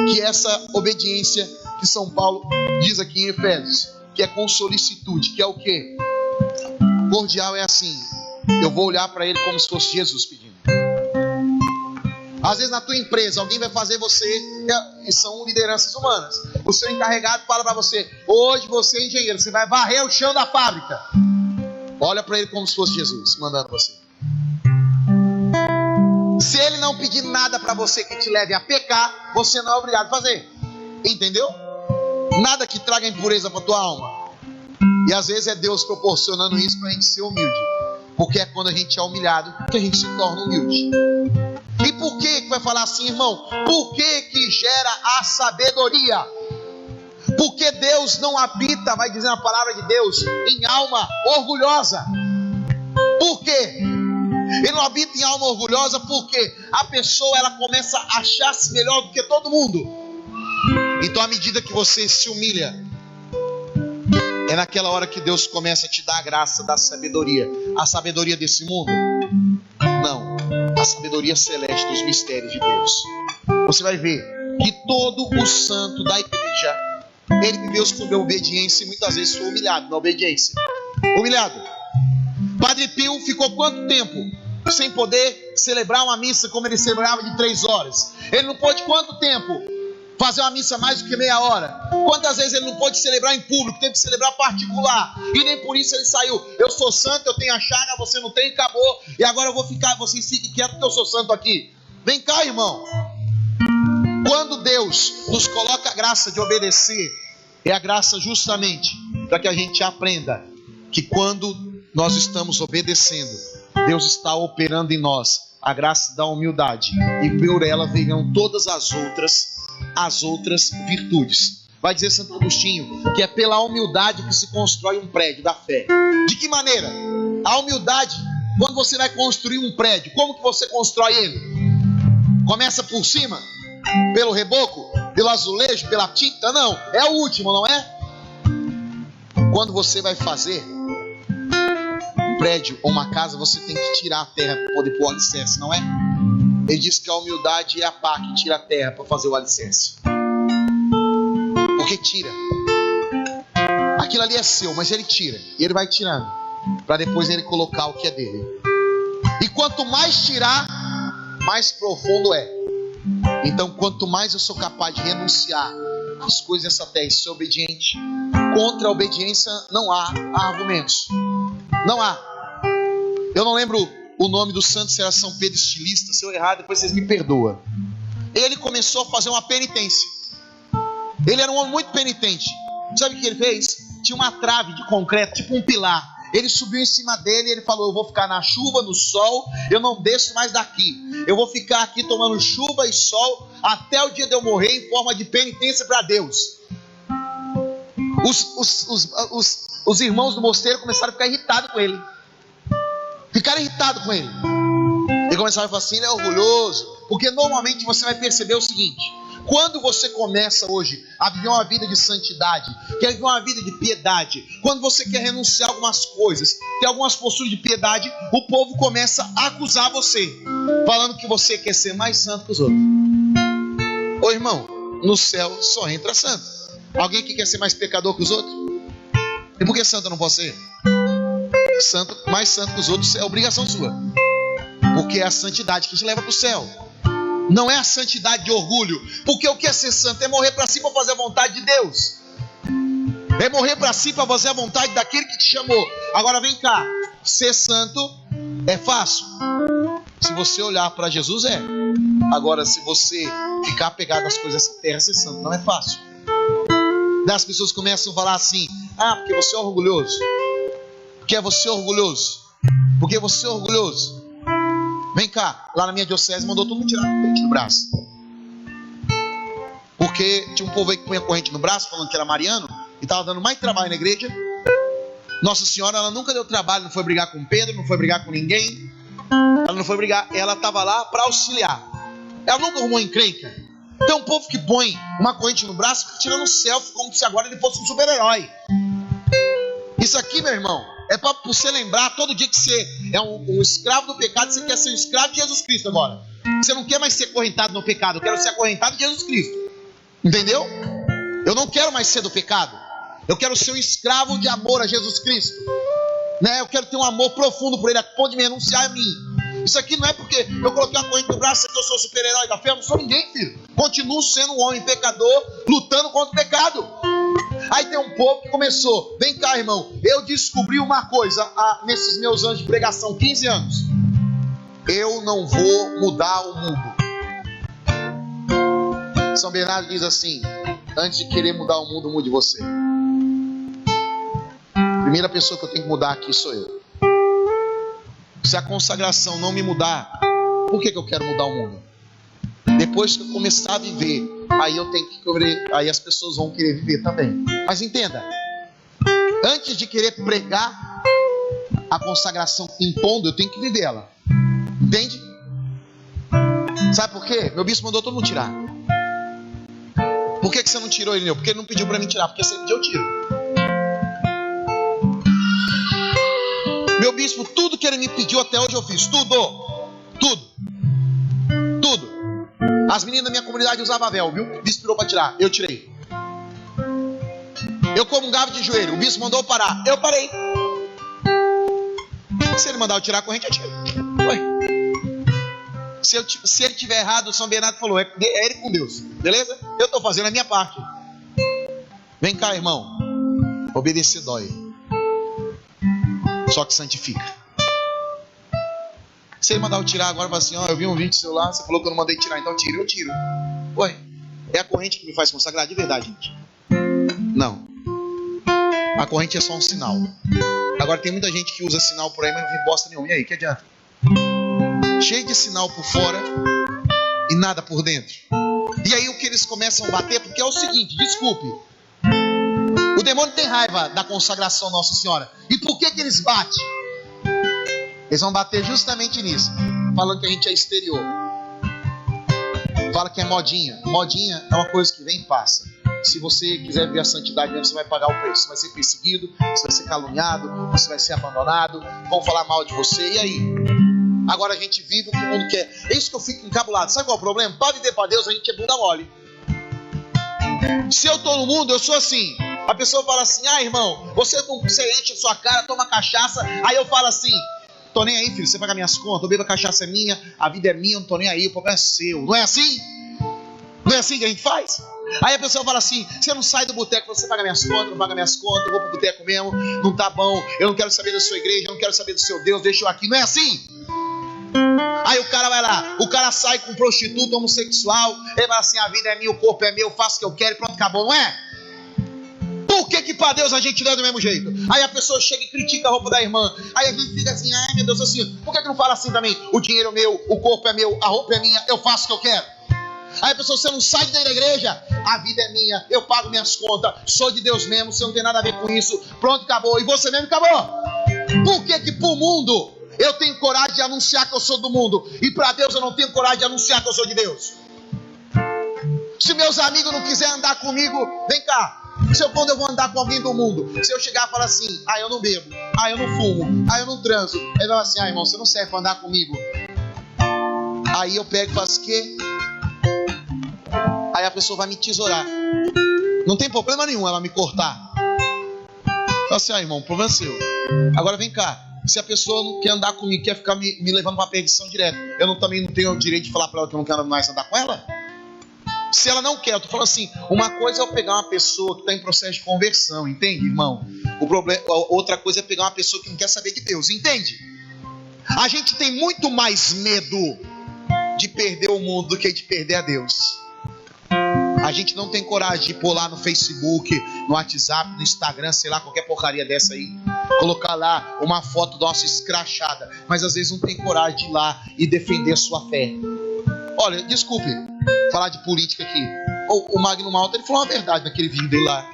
que é essa obediência que São Paulo diz aqui em Efésios, que é com solicitude, que é o quê? Cordial é assim: eu vou olhar para ele como se fosse Jesus pedindo. Às vezes na tua empresa alguém vai fazer você, e são lideranças humanas, o seu encarregado fala para você: hoje você é engenheiro, você vai varrer o chão da fábrica. Olha para ele como se fosse Jesus mandando você. Se ele não pedir nada para você que te leve a pecar, você não é obrigado a fazer. Entendeu? Nada que traga impureza para tua alma. E às vezes é Deus proporcionando isso para a gente ser humilde, porque é quando a gente é humilhado que a gente se torna humilde. E por que vai falar assim, irmão? Por que gera a sabedoria? Porque Deus não habita, vai dizer a palavra de Deus, em alma orgulhosa. Por quê? Ele não habita em alma orgulhosa porque a pessoa ela começa a achar-se melhor do que todo mundo. Então à medida que você se humilha, é naquela hora que Deus começa a te dar a graça da sabedoria. A sabedoria desse mundo? Não. A sabedoria celeste dos mistérios de Deus. Você vai ver que todo o santo da igreja, ele viveu com obediência e muitas vezes foi humilhado na obediência. Humilhado. Padre Pio ficou quanto tempo sem poder celebrar uma missa como ele celebrava de 3 horas? Ele não pôde quanto tempo fazer uma missa mais do que meia hora? Quantas vezes ele não pôde celebrar em público, teve que celebrar particular, e nem por isso ele saiu: eu sou santo, eu tenho a chaga, você não tem, acabou, e agora eu vou ficar, vocês fiquem quietos porque eu sou santo aqui. Vem cá, irmão. Quando Deus nos coloca a graça de obedecer, é a graça justamente para que a gente aprenda que quando nós estamos obedecendo, Deus está operando em nós a graça da humildade, e por ela virão todas as outras virtudes. Vai dizer Santo Agostinho que é pela humildade que se constrói um prédio da fé. De que maneira? A humildade, quando você vai construir um prédio, como que você constrói ele? Começa por cima? Pelo reboco? Pelo azulejo? Pela tinta? Não, é o último, não é? Quando você vai fazer um prédio ou uma casa, você tem que tirar a terra para poder pôr o alicerce, não é? Ele diz que a humildade é a pá que tira a terra para fazer o alicerce. Porque tira. Aquilo ali é seu, mas ele tira. E ele vai tirando, para depois ele colocar o que é dele. E quanto mais tirar, mais profundo é. Então quanto mais eu sou capaz de renunciar às coisas dessa terra e ser obediente, contra a obediência não há argumentos. Não há. Eu não lembro o nome do santo, se era São Pedro Estilista. Se eu errar, depois vocês me perdoam. Ele começou a fazer uma penitência. Ele era um homem muito penitente. Sabe o que ele fez? Tinha uma trave de concreto, tipo um pilar. Ele subiu em cima dele e ele falou: eu vou ficar na chuva, no sol, eu não desço mais daqui. Eu vou ficar aqui tomando chuva e sol até o dia de eu morrer, em forma de penitência para Deus. Os irmãos do mosteiro começaram a ficar irritados com ele. Ficaram irritados com ele. E começaram a falar assim: ele é orgulhoso. Porque normalmente você vai perceber o seguinte: Quando você começa hoje a viver uma vida de santidade, quer viver uma vida de piedade, quando você quer renunciar a algumas coisas, ter algumas posturas de piedade, o povo começa a acusar você, falando que você quer ser mais santo que os outros. Ô irmão, no céu só entra santo. Alguém que quer ser mais pecador que os outros? E por que santo eu não posso ser? Santo, mais santo que os outros é obrigação sua, porque é a santidade que te leva para o céu. Não é a santidade de orgulho, porque o que é ser santo é morrer para si para fazer a vontade de Deus, é morrer para si para fazer a vontade daquele que te chamou. Agora vem cá, ser santo é fácil se você olhar para Jesus, é. Agora se você ficar apegado às coisas dessa terra, ser santo não é fácil. Daí as pessoas começam a falar assim: ah, porque você é orgulhoso, porque você é orgulhoso, porque você é orgulhoso. Vem cá, lá na minha diocese mandou todo mundo tirar a corrente do braço, porque tinha um povo aí que punha corrente no braço, falando que era mariano, e estava dando mais trabalho na igreja. Nossa Senhora, ela nunca deu trabalho, não foi brigar com Pedro, não foi brigar com ninguém, ela não foi brigar, ela estava lá para auxiliar, ela nunca arrumou encrenca. Tem um povo que põe uma corrente no braço, fica tirando selfie como se agora ele fosse um super-herói. Isso aqui, meu irmão, é para você lembrar todo dia que você é um escravo do pecado. Você quer ser um escravo de Jesus Cristo agora. Você não quer mais ser acorrentado no pecado. Eu quero ser acorrentado de Jesus Cristo. Entendeu? Eu não quero mais ser do pecado. Eu quero ser um escravo de amor a Jesus Cristo, né? Eu quero ter um amor profundo por Ele, a ponto de me renunciar a mim. Isso aqui não é porque eu coloquei uma corrente no braço que eu sou super-herói da fé. Eu não sou ninguém, filho. Continuo sendo um homem pecador, lutando contra o pecado. Aí tem um povo que começou: vem cá, irmão, eu descobri uma coisa nesses meus anos de pregação, 15 anos. Eu não vou mudar o mundo. São Bernardo diz assim: antes de querer mudar o mundo, mude você. A primeira pessoa que eu tenho que mudar aqui sou eu. Se a consagração não me mudar, por que eu quero mudar o mundo? Depois que eu começar a viver, aí eu tenho que querer, aí as pessoas vão querer viver também. Mas entenda, antes de querer pregar a consagração impondo, eu tenho que viver ela. Entende? Sabe por quê? Meu bispo mandou todo mundo tirar. Por que você não tirou, Irineu? Porque ele não pediu para mim tirar. Porque se ele pediu, eu tiro. Meu bispo, tudo que ele me pediu até hoje eu fiz. Tudo. As meninas da minha comunidade usavam véu, viu? O bispo tirou para tirar, eu tirei. Eu comungava de joelho, o bispo mandou parar, eu parei. Se ele mandar eu tirar a corrente, eu tiro. Ué. Se ele tiver errado, o São Bernardo falou: é ele com Deus, beleza? Eu estou fazendo a minha parte. Vem cá, irmão. Obedecer dói, só que santifica. Se ele mandar eu tirar agora, fala assim: ó, eu vi um vídeo no celular, você falou que eu não mandei tirar, então tira, eu tiro. Ué, é a corrente que me faz consagrar de verdade, gente? Não. A corrente é só um sinal. Agora tem muita gente que usa sinal por aí, mas não vê bosta nenhuma. E aí, que adianta? Cheio de sinal por fora e nada por dentro. E aí o que eles começam a bater, porque é o seguinte, desculpe, o demônio tem raiva da consagração Nossa Senhora. E por que eles batem? Eles vão bater justamente nisso, falando que a gente é exterior. Fala que é modinha. Modinha é uma coisa que vem e passa. Se você quiser ver a santidade mesmo, você vai pagar o preço. Você vai ser perseguido, você vai ser caluniado, você vai ser abandonado, vão falar mal de você. E aí? Agora a gente vive o que o mundo quer. É isso que eu fico encabulado. Sabe qual é o problema? Para viver para Deus, a gente é bunda mole. Se eu estou no mundo, eu sou assim. A pessoa fala assim: ah, irmão, você enche a sua cara, toma cachaça. Aí eu falo assim: tô nem aí, filho, você paga minhas contas, eu bebo, a cachaça é minha, a vida é minha, eu não tô nem aí, o problema é seu. Não é assim? Não é assim que a gente faz? Aí a pessoa fala assim: você não sai do boteco, você paga minhas contas, não paga minhas contas, eu vou pro boteco mesmo, não tá bom, eu não quero saber da sua igreja, eu não quero saber do seu Deus, deixa eu aqui. Não é assim? Aí o cara vai lá, o cara sai com prostituta, homossexual, ele fala assim: a vida é minha, o corpo é meu, eu faço o que eu quero e pronto, acabou, não é? Por que para Deus a gente não é do mesmo jeito? Aí a pessoa chega e critica a roupa da irmã. Aí a gente fica assim: ai meu Deus, assim, por que não fala assim também? O dinheiro é meu, o corpo é meu, a roupa é minha, eu faço o que eu quero. Aí a pessoa: você não sai da igreja, a vida é minha, eu pago minhas contas, sou de Deus mesmo, você não tem nada a ver com isso, pronto, acabou, e você mesmo acabou. Por que pro mundo eu tenho coragem de anunciar que eu sou do mundo, e para Deus eu não tenho coragem de anunciar que eu sou de Deus? Se meus amigos não quiserem andar comigo, vem cá. Quando eu vou andar com alguém do mundo, se eu chegar e falar assim, eu não bebo, eu não fumo, eu não transo, ele vai assim, irmão, você não serve para andar comigo. Aí eu pego e faço o quê? Aí a pessoa vai me tesourar. Não tem problema nenhum ela me cortar. Fala assim, irmão, o problema é seu. Agora vem cá, se a pessoa não quer andar comigo, quer ficar me levando para perdição direto, eu também não tenho o direito de falar para ela que eu não quero mais andar com ela? Se ela não quer, eu tô falando assim, uma coisa é eu pegar uma pessoa que está em processo de conversão, entende, irmão? Outra coisa é pegar uma pessoa que não quer saber de Deus, entende? A gente tem muito mais medo de perder o mundo do que de perder a Deus. A gente não tem coragem de pôr lá no Facebook, no WhatsApp, no Instagram, sei lá, qualquer porcaria dessa aí, colocar lá uma foto nossa escrachada, mas às vezes não tem coragem de ir lá e defender a sua fé. Olha, desculpe falar de política aqui. O Magno Malta, ele falou uma verdade naquele vídeo dele lá.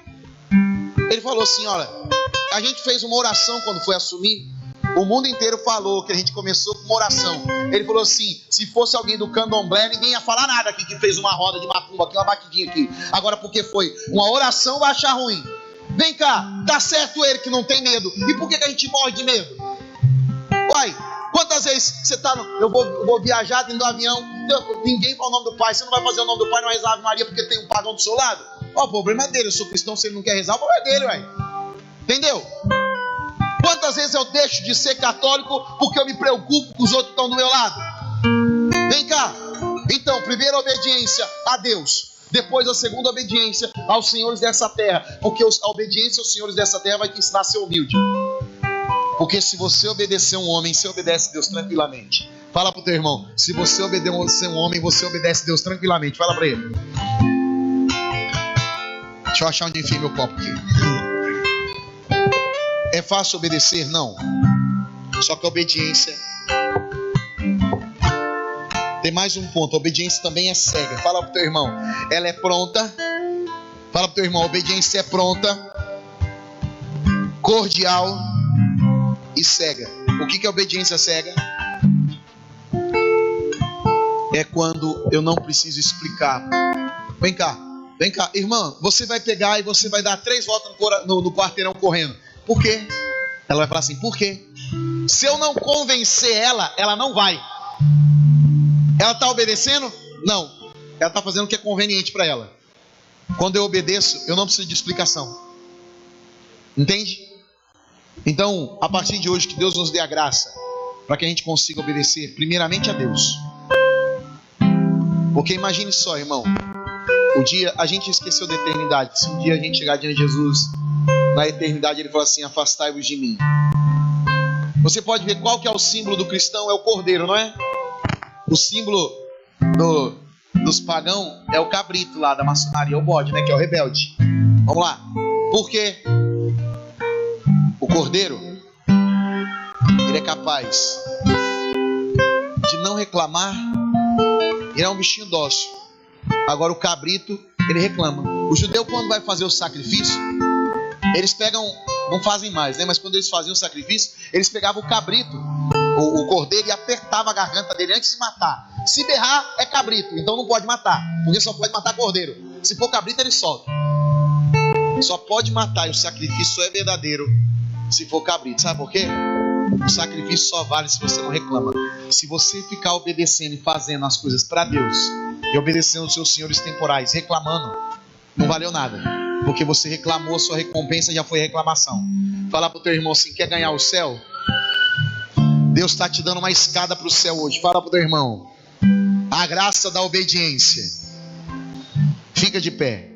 Ele falou assim, olha, a gente fez uma oração quando foi assumir. O mundo inteiro falou que a gente começou com uma oração. Ele falou assim, se fosse alguém do candomblé, ninguém ia falar nada aqui que fez uma roda de macumba aqui, uma batidinha aqui. Agora porque foi uma oração, vai achar ruim. Vem cá, tá certo ele que não tem medo. E por que a gente morre de medo? Uai, quantas vezes você tá eu vou viajar dentro do avião, ninguém fala o nome do Pai, você não vai fazer o nome do Pai, não rezar Ave Maria porque tem um pagão do seu lado? O problema é dele, eu sou cristão, se ele não quer rezar, o problema é dele, ué. Entendeu? Quantas vezes eu deixo de ser católico porque eu me preocupo com os outros que estão do meu lado? Vem cá. Então, primeiro obediência a Deus, depois a segunda obediência aos senhores dessa terra, porque a obediência aos senhores dessa terra vai te ensinar a ser humilde. Porque se você obedecer um homem, você obedece a Deus tranquilamente. Fala pro teu irmão, se você obedecer um homem, você obedece a Deus tranquilamente. Fala pra ele. Deixa eu achar onde enfim meu copo aqui. É fácil obedecer? Não. Só que a obediência... Tem mais um ponto, a obediência também é cega. Fala pro teu irmão, ela é pronta. Fala pro teu irmão, a obediência é pronta, cordial e cega. O que é obediência cega? É quando eu não preciso explicar. Vem cá, irmã, você vai pegar e você vai dar 3 voltas no quarteirão correndo. Por quê? Ela vai falar assim, por quê? Se eu não convencer ela, ela não vai. Ela está obedecendo? Não. Ela está fazendo o que é conveniente para ela. Quando eu obedeço, eu não preciso de explicação. Entende? Então, a partir de hoje, que Deus nos dê a graça para que a gente consiga obedecer primeiramente a Deus. Porque imagine só, irmão, o dia, a gente esqueceu da eternidade. Se um dia a gente chegar diante de Jesus, na eternidade ele fala assim, afastai-vos de mim. Você pode ver qual que é o símbolo do cristão, é o cordeiro, não é? O símbolo dos pagãos é o cabrito lá da maçonaria, o bode, né? Que é o rebelde. Vamos lá. Por quê? O cordeiro, ele é capaz de não reclamar. Ele é um bichinho dócil. Agora o cabrito, ele reclama. O judeu, quando vai fazer o sacrifício, eles pegam, não fazem mais, né? Mas quando eles faziam o sacrifício, eles pegavam o cabrito, o cordeiro, e apertavam a garganta dele antes de matar. Se berrar, é cabrito, então não pode matar, porque só pode matar cordeiro. Se for cabrito, ele solta. Só pode matar, e o sacrifício só é verdadeiro se for cabrito. Sabe por quê? O sacrifício só vale se você não reclama. Se você ficar obedecendo e fazendo as coisas para Deus, e obedecendo os seus senhores temporais, reclamando, não valeu nada. Porque você reclamou, sua recompensa já foi reclamação. Fala pro teu irmão assim, quer ganhar o céu? Deus está te dando uma escada para o céu hoje. Fala pro teu irmão, a graça da obediência. Fica de pé.